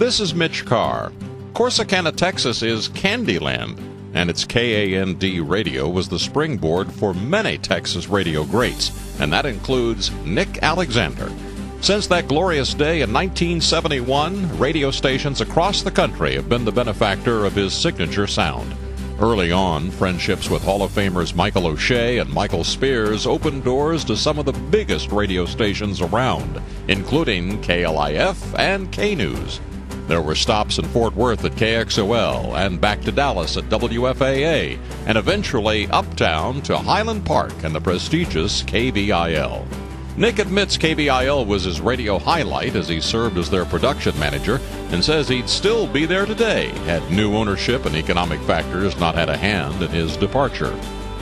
This is Mitch Carr. Corsicana, Texas is Candyland, and its KAND radio was the springboard for many Texas radio greats, and that includes Nick Alexander. Since that glorious day in 1971, radio stations across the country have been the benefactor of his signature sound. Early on, friendships with Hall of Famers Michael O'Shea and Michael Spears opened doors to some of the biggest radio stations around, including KLIF and K-News. There were stops in Fort Worth at KXOL and back to Dallas at WFAA, and eventually uptown to Highland Park and the prestigious KVIL. Nick admits KVIL was his radio highlight as he served as their production manager and says he'd still be there today had new ownership and economic factors not had a hand in his departure.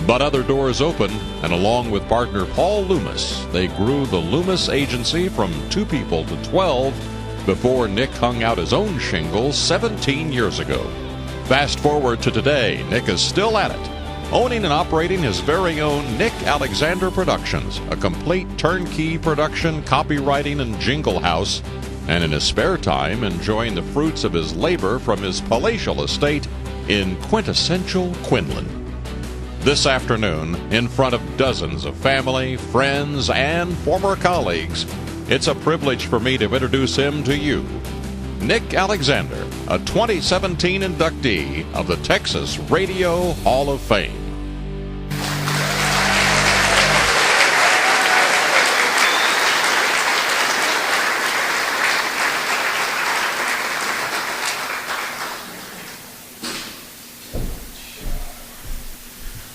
But other doors opened, and along with partner Paul Loomis, they grew the Loomis Agency from 2 people to 12 before Nick hung out his own shingles 17 years ago. Fast forward to today, Nick is still at it, owning and operating his very own Nick Alexander Productions, a complete turnkey production, copywriting, and jingle house, and in his spare time enjoying the fruits of his labor from his palatial estate in quintessential Quinlan. This afternoon, in front of dozens of family, friends, and former colleagues, it's a privilege for me to introduce him to you. Nick Alexander, a 2017 inductee of the Texas Radio Hall of Fame.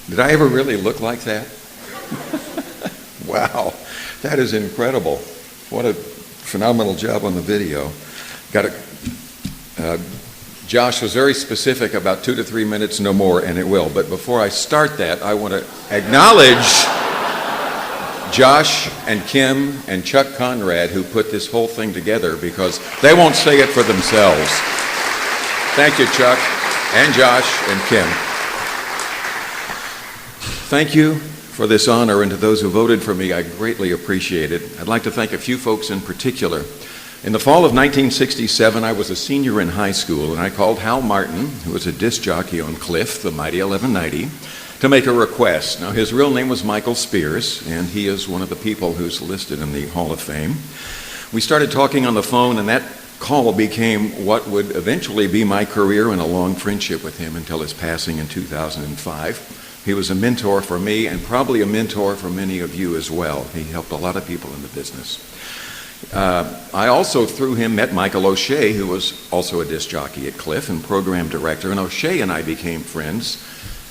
Did I ever really look like that? Wow, that is incredible. What a phenomenal job on the video. Josh was very specific about 2 to 3 minutes, no more, and it will. But before I start that, I want to acknowledge Josh and Kim and Chuck Conrad, who put this whole thing together, because they won't say it for themselves. Thank you, Chuck and Josh and Kim. Thank you for this honor, and to those who voted for me, I greatly appreciate it. I'd like to thank a few folks in particular. In the fall of 1967, I was a senior in high school, and I called Hal Martin, who was a disc jockey on Cliff, the mighty 1190, to make a request. Now, his real name was Michael Spears, and he is one of the people who's listed in the Hall of Fame. We started talking on the phone, and that call became what would eventually be my career and a long friendship with him until his passing in 2005. He was a mentor for me and probably a mentor for many of you as well. He helped a lot of people in the business. I also, through him, met Michael O'Shea, who was also a disc jockey at Cliff and program director, and O'Shea and I became friends.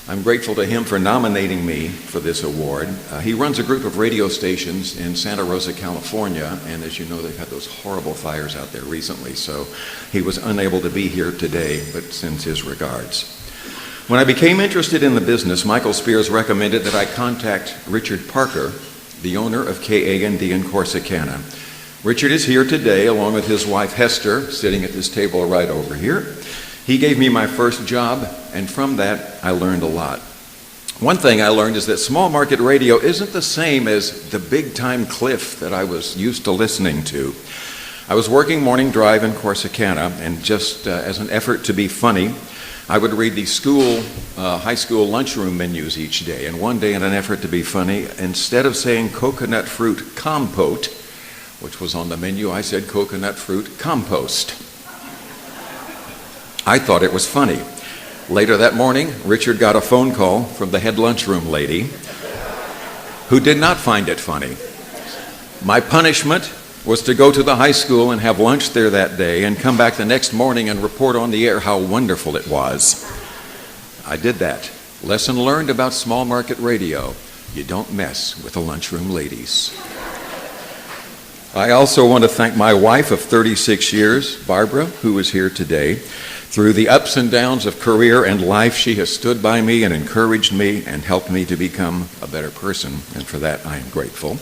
I'm grateful to him for nominating me for this award. He runs a group of radio stations in Santa Rosa, California, and as you know, they've had those horrible fires out there recently, so he was unable to be here today, but sends his regards. When I became interested in the business, Michael Spears recommended that I contact Richard Parker, the owner of KAND in Corsicana. Richard is here today, along with his wife Hester, sitting at this table right over here. He gave me my first job, and from that, I learned a lot. One thing I learned is that small market radio isn't the same as the big-time Cliff that I was used to listening to. I was working morning drive in Corsicana, and just as an effort to be funny, I would read the high school lunchroom menus each day, and one day in an effort to be funny, instead of saying coconut fruit compote, which was on the menu, I said coconut fruit compost. I thought it was funny. Later that morning, Richard got a phone call from the head lunchroom lady who did not find it funny. My punishment was to go to the high school and have lunch there that day and come back the next morning and report on the air how wonderful it was. I did that. Lesson learned about small market radio. You don't mess with the lunchroom ladies. I also want to thank my wife of 36 years, Barbara, who is here today. Through the ups and downs of career and life, she has stood by me and encouraged me and helped me to become a better person, and for that I am grateful.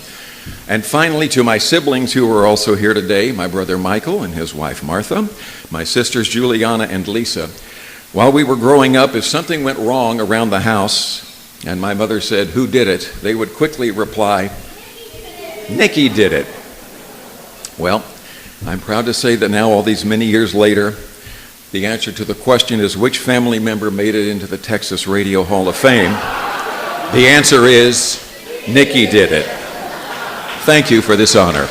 And finally, to my siblings who are also here today, my brother Michael and his wife Martha, my sisters Juliana and Lisa. While we were growing up, if something went wrong around the house and my mother said, "Who did it?" they would quickly reply, "Nikki did it." Well, I'm proud to say that now, all these many years later, the answer to the question is, which family member made it into the Texas Radio Hall of Fame? The answer is, Nikki did it. Thank you for this honor.